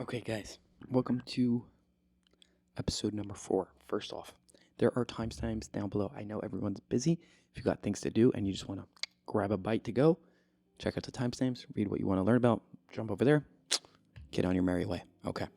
Okay, guys, welcome to episode number 4. First off, there are timestamps down below. I know everyone's busy. If you got things to do and you just want to grab a bite to go, check out the timestamps, read what you want to learn about, jump over there, get on your merry way. Okay.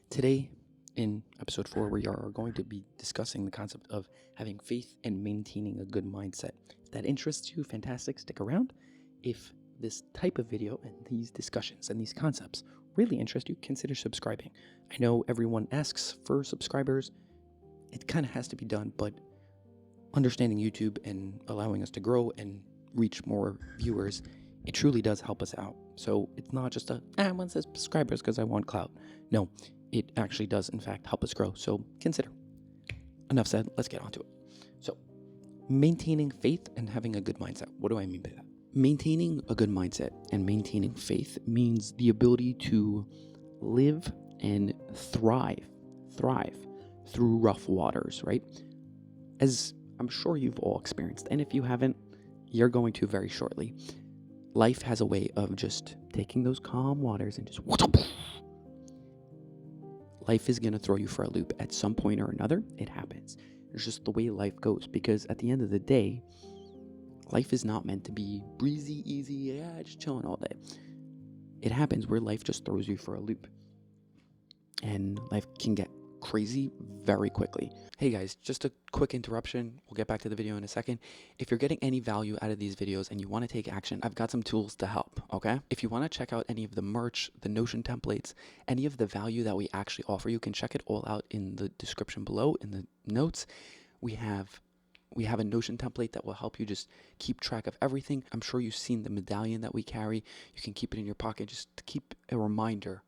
Today, in episode 4, we are going to be discussing the concept of having faith and maintaining a good mindset. If that interests you, fantastic, stick around. If this type of video and these discussions and these concepts really interest you, consider subscribing. I know everyone asks for subscribers. It kind of has to be done, but understanding YouTube and allowing us to grow and reach more viewers, it truly does help us out. So it's not just I want subscribers because I want clout. No, it actually does, in fact, help us grow. So consider. Enough said, let's get on to it. So, maintaining faith and having a good mindset. What do I mean by that? Maintaining a good mindset and maintaining faith means the ability to live and thrive through rough waters, right? As I'm sure you've all experienced, and if you haven't, you're going to very shortly. Life has a way of just taking those calm waters and just... Life is going to throw you for a loop at some point or another. It happens. It's just the way life goes, because at the end of the day, life is not meant to be breezy, easy, just chilling all day. It happens where life just throws you for a loop. And life can get crazy very quickly. Hey guys, just a quick interruption. We'll get back to the video in a second. If you're getting any value out of these videos and you want to take action, I've got some tools to help, okay? If you want to check out any of the merch, the Notion templates, any of the value that we actually offer, you can check it all out in the description below, in the notes. We have a Notion template that will help you just keep track of everything. I'm sure you've seen the medallion that we carry. You can keep it in your pocket just to keep a reminder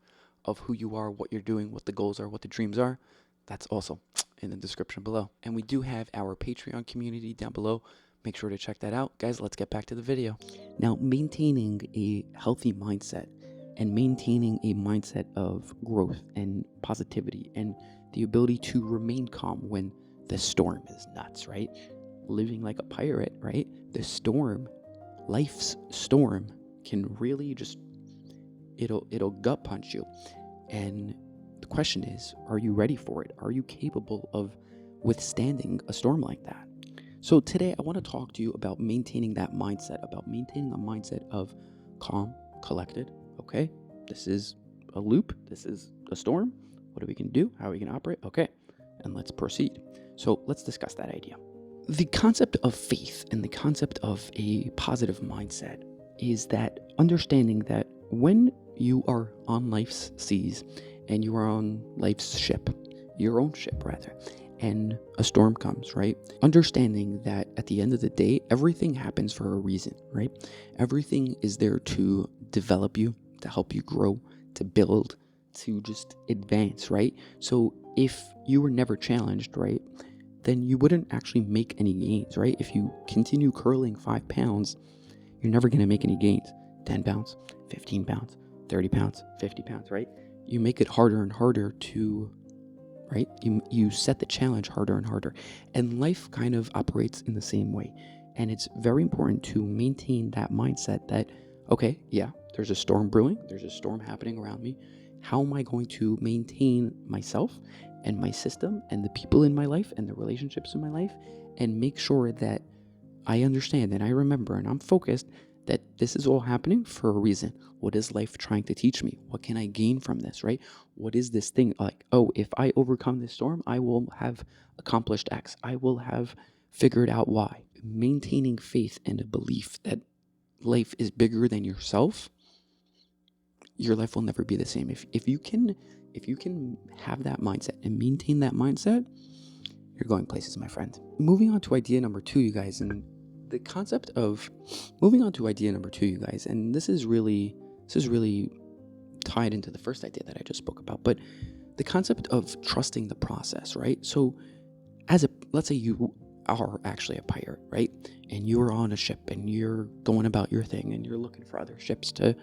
of who you are, what you're doing, what the goals are, what the dreams are. That's also in the description below. And we do have our Patreon community down below. Make sure to check that out. Guys, let's get back to the video. Now, maintaining a healthy mindset and maintaining a mindset of growth and positivity and the ability to remain calm when the storm is nuts, right? Living like a pirate, right? The storm, life's storm, can really just, it'll gut punch you. And the question is, are you ready for it? Are you capable of withstanding a storm like that? So today I want to talk to you about maintaining that mindset, about maintaining a mindset of calm, collected, okay? This is a loop. This is a storm. What are we going to do? How are we going to operate? Okay, and let's proceed. So let's discuss that idea. The concept of faith and the concept of a positive mindset is that understanding that when you are on life's seas and you are on life's ship, your own ship rather, and a storm comes, right? Understanding that at the end of the day, everything happens for a reason, right? Everything is there to develop you, to help you grow, to build, to just advance, right? So if you were never challenged, right, then you wouldn't actually make any gains, right? If you continue curling 5 pounds, you're never going to make any gains. 10 pounds, 15 pounds, 30 pounds, 50 pounds, right? You make it harder and harder to, right? You set the challenge harder and harder. And life kind of operates in the same way. And it's very important to maintain that mindset that, okay, yeah, there's a storm brewing. There's a storm happening around me. How am I going to maintain myself and my system and the people in my life and the relationships in my life and make sure that I understand and I remember and I'm focused that this is all happening for a reason. What is life trying to teach me? What can I gain from this, right? What is this thing like, oh, if I overcome this storm, I will have accomplished X. I will have figured out Y. Maintaining faith and a belief that life is bigger than yourself, your life will never be the same. If you can have that mindset and maintain that mindset, you're going places, my friend. Moving on to idea number 2, you guys, and the concept of moving on to idea number 2, you guys, and this is really tied into the first idea that I just spoke about, but the concept of trusting the process, right? So let's say you are actually a pirate, right? And you're on a ship and you're going about your thing and you're looking for other ships to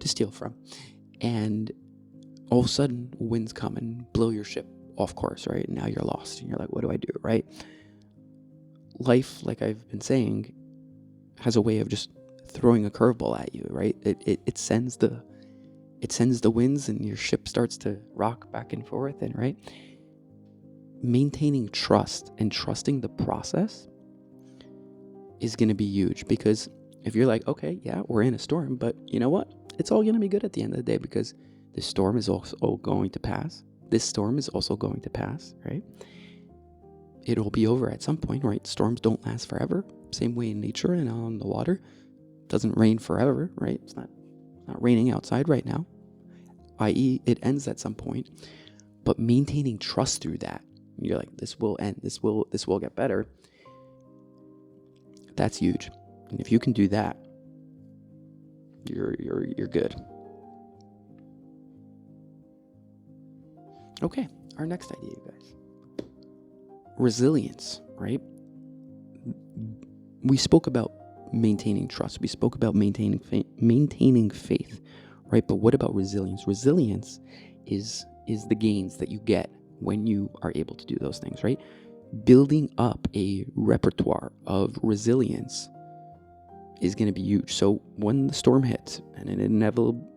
steal from. And all of a sudden winds come and blow your ship off course, right? And now you're lost and you're like, what do I do, right? Life, like I've been saying, has a way of just throwing a curveball at you, right? It sends the it sends the winds and your ship starts to rock back and forth, and right? Maintaining trust and trusting the process is going to be huge, because if you're like, okay, yeah, we're in a storm, but you know what? It's all going to be good at the end of the day, because the storm is also going to pass. This storm is also going to pass, right? It'll be over at some point, right? Storms don't last forever. Same way in nature and on the water. It doesn't rain forever, right? It's not raining outside right now, i.e. it ends at some point. But maintaining trust through that, you're like, this will end, this will get better. That's huge. And if you can do that, you're good. Okay, our next idea, you guys. Resilience, right? We spoke about maintaining trust. We spoke about maintaining faith, right? But what about resilience? Resilience is the gains that you get when you are able to do those things, right? Building up a repertoire of resilience is going to be huge. So when the storm hits, and it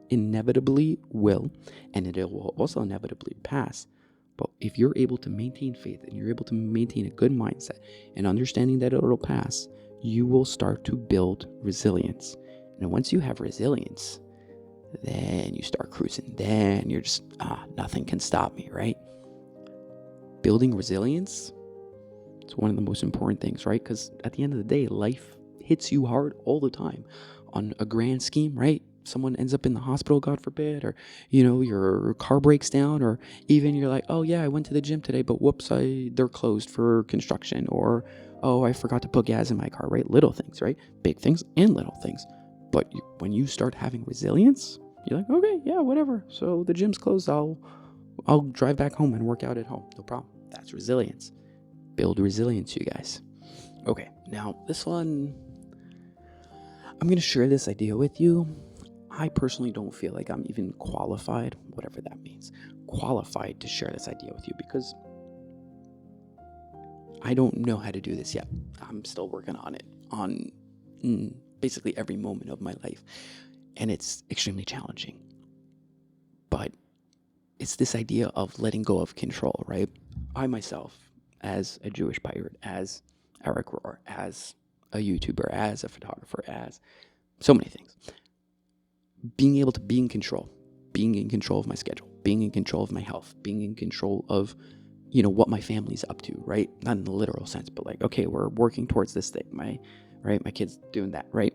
inevitably will, and it will also inevitably pass, but if you're able to maintain faith and you're able to maintain a good mindset and understanding that it'll pass, you will start to build resilience. And once you have resilience, then you start cruising. Then you're just, nothing can stop me, right? Building resilience, it's one of the most important things, right? Because at the end of the day, life hits you hard all the time on a grand scheme, right? Someone ends up in the hospital, God forbid, or, your car breaks down, or even you're like, oh yeah, I went to the gym today, but whoops, they're closed for construction, or, oh, I forgot to put gas in my car, right? Little things, right? Big things and little things. But when you start having resilience, you're like, okay, yeah, whatever. So the gym's closed, I'll drive back home and work out at home. No problem. That's resilience. Build resilience, you guys. Okay, now this one, I'm going to share this idea with you. I personally don't feel like I'm even qualified, whatever that means, qualified to share this idea with you, because I don't know how to do this yet. I'm still working on it on basically every moment of my life, and it's extremely challenging. But it's this idea of letting go of control, right? I myself, as a Jewish pirate, as Eric Rohr, as a YouTuber, as a photographer, as so many things, being able to be in control of my schedule, being in control of my health, being in control of, what my family's up to, right? Not in the literal sense, but like, okay, we're working towards this thing. My kid's doing that, right?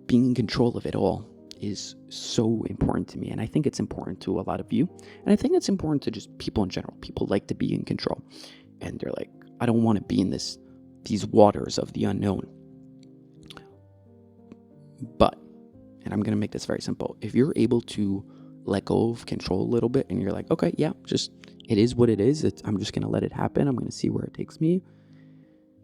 Being in control of it all is so important to me. And I think it's important to a lot of you. And I think it's important to just people in general. People like to be in control. And they're like, I don't want to be in these waters of the unknown. But, and I'm going to make this very simple, if you're able to let go of control a little bit and you're like, okay, yeah, just, it is what it is. I'm just going to let it happen. I'm going to see where it takes me.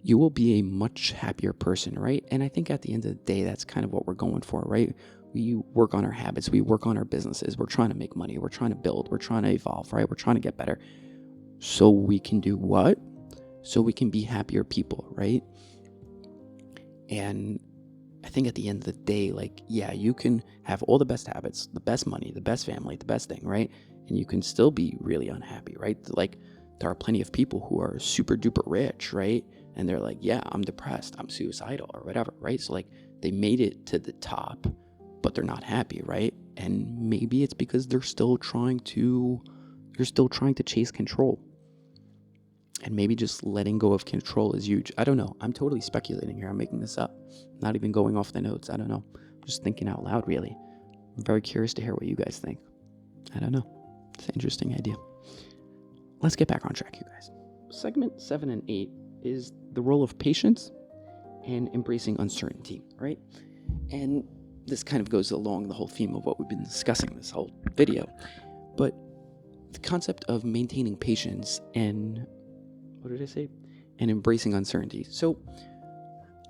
You will be a much happier person, right? And I think at the end of the day, that's kind of what we're going for, right? We work on our habits. We work on our businesses. We're trying to make money. We're trying to build. We're trying to evolve, right? We're trying to get better. So we can do what? So we can be happier people, right? And I think at the end of the day, like, yeah, you can have all the best habits, the best money, the best family, the best thing, right? And you can still be really unhappy, right? Like, there are plenty of people who are super duper rich, right? And they're like, yeah, I'm depressed, I'm suicidal, or whatever, right? So like, they made it to the top, but they're not happy, right? And maybe it's because you're still trying to chase control. And maybe just letting go of control is huge. I don't know. I'm totally speculating here. I'm making this up. Not even going off the notes. I don't know. I'm just thinking out loud, really. I'm very curious to hear what you guys think. I don't know. It's an interesting idea. Let's get back on track, you guys. Segment 7 and 8 is the role of patience and embracing uncertainty, right? And this kind of goes along the whole theme of what we've been discussing this whole video. But the concept of maintaining patience and and embracing uncertainty. So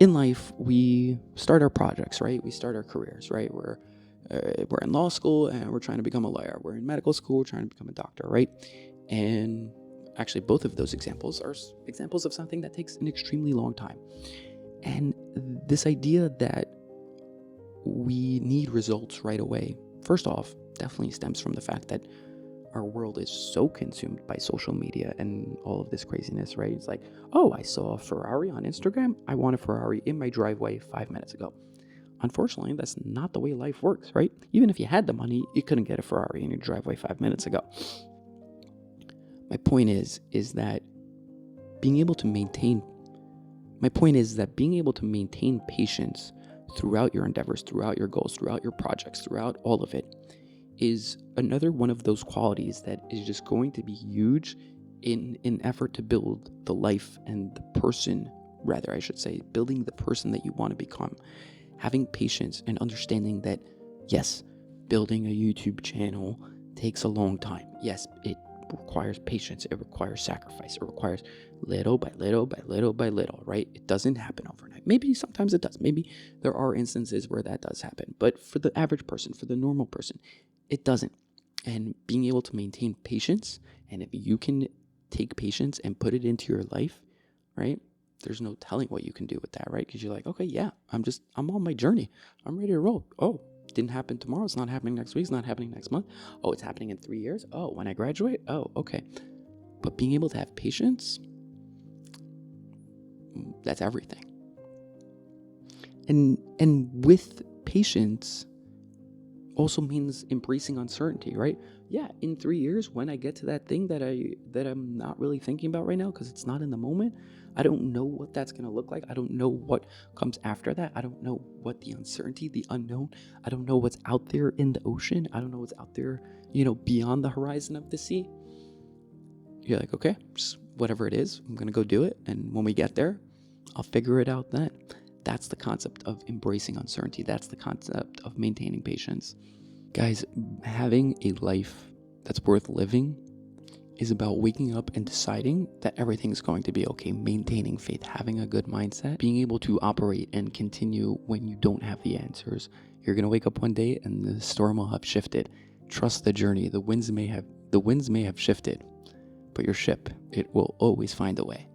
in life, we start our projects, right? We start our careers, right? We're in law school and we're trying to become a lawyer. We're in medical school, we're trying to become a doctor, right? And actually, both of those examples are examples of something that takes an extremely long time. And this idea that we need results right away first off, definitely stems from the fact that our world is so consumed by social media and all of this craziness, right? It's like, oh, I saw a Ferrari on Instagram. I want a Ferrari in my driveway 5 minutes ago. Unfortunately, that's not the way life works, right? Even if you had the money, you couldn't get a Ferrari in your driveway 5 minutes ago. My point is that being able to maintain patience throughout your endeavors, throughout your goals, throughout your projects, throughout all of it, is another one of those qualities that is just going to be huge in an effort to build the life and the person, rather, I should say, building the person that you want to become. Having patience and understanding that, yes, building a YouTube channel takes a long time. Yes, it requires patience. It requires sacrifice. It requires little by little by little by little, right? It doesn't happen overnight. Maybe sometimes it does. Maybe there are instances where that does happen. But for the average person, for the normal person, it doesn't. And being able to maintain patience, and if you can take patience and put it into your life, right? There's no telling what you can do with that, right? Because you're like, okay, yeah, I'm on my journey. I'm ready to roll. Oh, didn't happen tomorrow. It's not happening next week. It's not happening next month. Oh, it's happening in 3 years. Oh, when I graduate. Oh, okay. But being able to have patience, that's everything. And with patience also means embracing uncertainty, right? Yeah, in 3 years, when I get to that thing that I'm not really thinking about right now because it's not in the moment, I don't know what that's going to look like. I don't know what comes after that. I don't know what the uncertainty, the unknown. I don't know what's out there in the ocean. I don't know what's out there, beyond the horizon of the sea. You're like, okay, just whatever it is, I'm going to go do it. And when we get there, I'll figure it out then. That's the concept of embracing uncertainty. That's the concept of maintaining patience. Guys, having a life that's worth living is about waking up and deciding that everything's going to be okay, maintaining faith, having a good mindset, being able to operate and continue when you don't have the answers. You're going to wake up one day and the storm will have shifted. Trust the journey. The winds may have shifted, but your ship, it will always find a way.